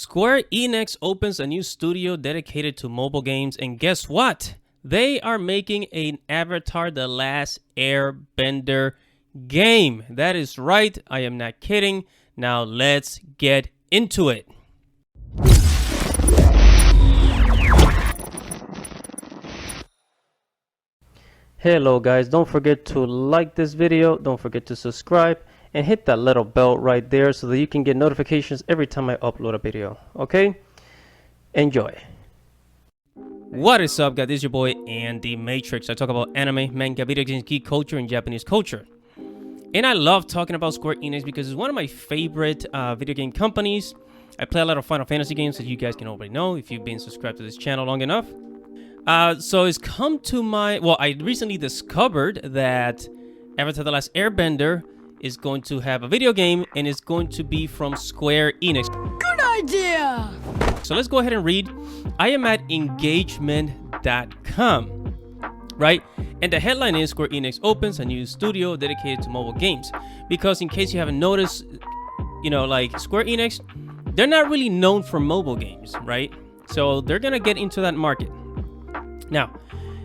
Square Enix opens a new studio dedicated to mobile games, and guess what? They are making an Avatar: The Last Airbender game. That is right, I am not kidding. Now let's get into it. Hello guys, don't forget to like this video, don't forget to subscribe, and hit that little bell right there so that you can get notifications every time I upload a video, okay? Enjoy. What is up guys, this is your boy Andy Matrix. I talk about anime, manga, video games, geek culture, and Japanese culture. And I love talking about Square Enix because it's one of my favorite video game companies. I play a lot of Final Fantasy games, as you guys can already know if you've been subscribed to this channel long enough. So it's come to my... Well, I recently discovered that Avatar: The Last Airbender is going to have a video game, and it's going to be from Square Enix. Good idea! So let's go ahead and read. I am at engagement.com, right? And the headline is Square Enix opens a new studio dedicated to mobile games. Because in case you haven't noticed, you know, like Square Enix, they're not really known for mobile games, right? So they're gonna get into that market. Now,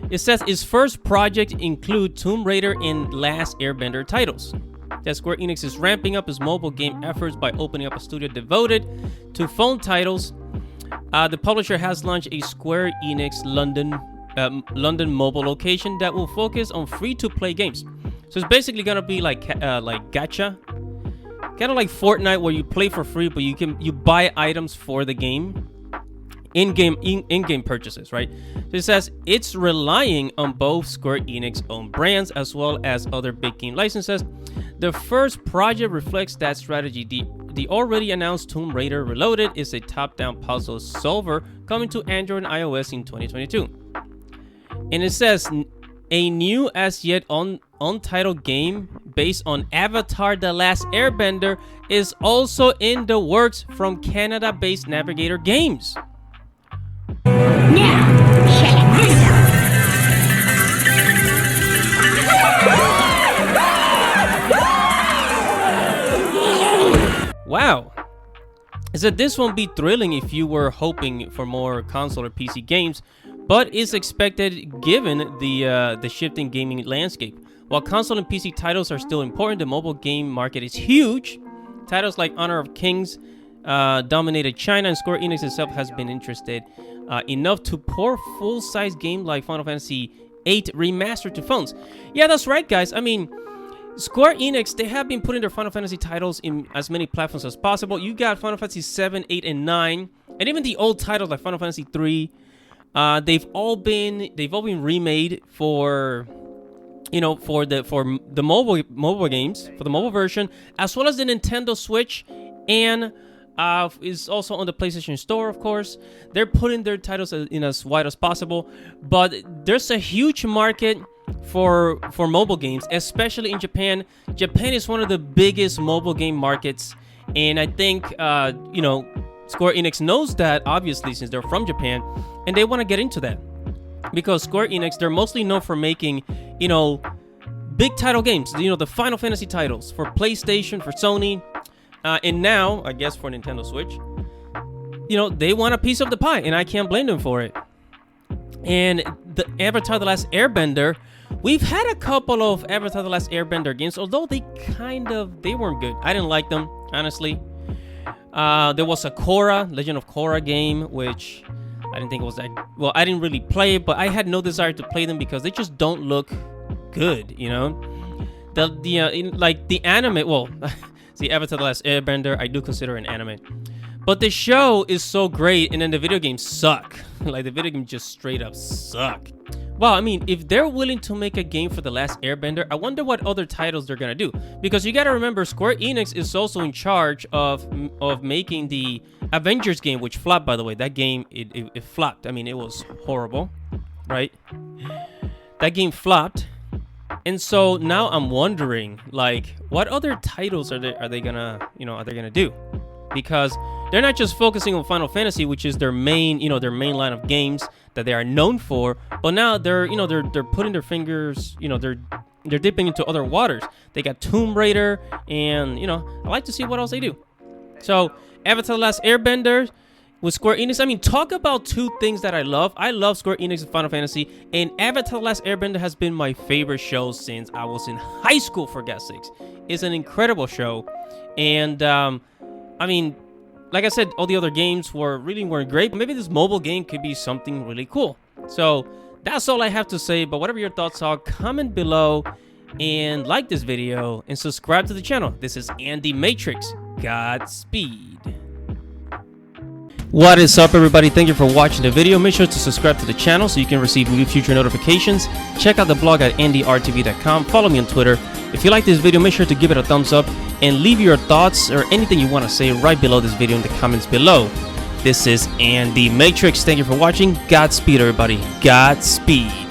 it says its first project include Tomb Raider and Last Airbender titles. That Square Enix is ramping up its mobile game efforts by opening up a studio devoted to phone titles. The publisher has launched a Square Enix London mobile location that will focus on free-to-play games. So it's basically gonna be like gacha, kind of like Fortnite, where you play for free, but you buy items for the game. In-game purchases, right? So it says it's relying on both Square Enix own brands as well as other big game licenses. The first project reflects that strategy. The already announced Tomb Raider Reloaded is a top-down puzzle solver coming to Android and iOS in 2022. And it says a new as yet untitled game based on Avatar: The Last Airbender is also in the works from Canada-based Navigator Games. Now, check this out. Wow. I said this won't be thrilling if you were hoping for more console or PC games, but it's expected given the shifting gaming landscape. While console and PC titles are still important, the mobile game market is huge. Titles like Honor of Kings dominated China, and Square Enix itself has been interested enough to port full-size game like Final Fantasy VIII Remastered to phones. Yeah, that's right, guys. I mean, Square Enix, they have been putting their Final Fantasy titles in as many platforms as possible. You got Final Fantasy 7, 8, and 9, and even the old titles like Final Fantasy 3. They've all been remade for, you know, for the mobile games, for the mobile version, as well as the Nintendo Switch, and is also on the PlayStation Store, of course. They're putting their titles in as wide as possible, but there's a huge market for mobile games, especially in Japan. Japan is one of the biggest mobile game markets, and I think you know, Square Enix knows that, obviously, since they're from Japan, and they want to get into that because Square Enix, they're mostly known for making, you know, big title games, you know, the Final Fantasy titles for PlayStation, for Sony. And now, I guess for Nintendo Switch, you know, they want a piece of the pie, and I can't blame them for it. And the Avatar: The Last Airbender, we've had a couple of Avatar: The Last Airbender games, although they weren't good. I didn't like them, honestly. There was a Legend of Korra game, which I didn't think it was that... Well, I didn't really play it, but I had no desire to play them because they just don't look good, you know? Like the anime... Well... See, Avatar: The Last Airbender, I do consider an anime. But the show is so great, and then the video games suck. Like, the video games just straight up suck. Well, I mean, if they're willing to make a game for The Last Airbender, I wonder what other titles they're gonna do. Because you gotta remember, Square Enix is also in charge of making the Avengers game, which flopped, by the way. That game, it flopped. I mean, it was horrible, right? That game flopped. And so now I'm wondering, like, what other titles are they gonna do? Because they're not just focusing on Final Fantasy, which is their main line of games that they are known for, but now they're putting their fingers, you know, they're dipping into other waters. They got Tomb Raider, and, you know, I like to see what else they do. So Avatar: The Last Airbender, with Square Enix. I mean, talk about two things that I love. I love Square Enix and Final Fantasy, and Avatar: The Last Airbender has been my favorite show since I was in high school, for God's sakes. It's an incredible show, and I mean, like I said, all the other games weren't great. Maybe this mobile game could be something really cool. So that's all I have to say, but whatever your thoughts are, comment below and like this video and subscribe to the channel. This is Andy Matrix. Godspeed. What is up, everybody? Thank you for watching the video. Make sure to subscribe to the channel so you can receive future notifications. Check out the blog at andyartstv.com. Follow me on Twitter. If you like this video, make sure to give it a thumbs up and leave your thoughts or anything you want to say right below this video in the comments below. This is Andy Matrix. Thank you for watching. Godspeed, everybody. Godspeed.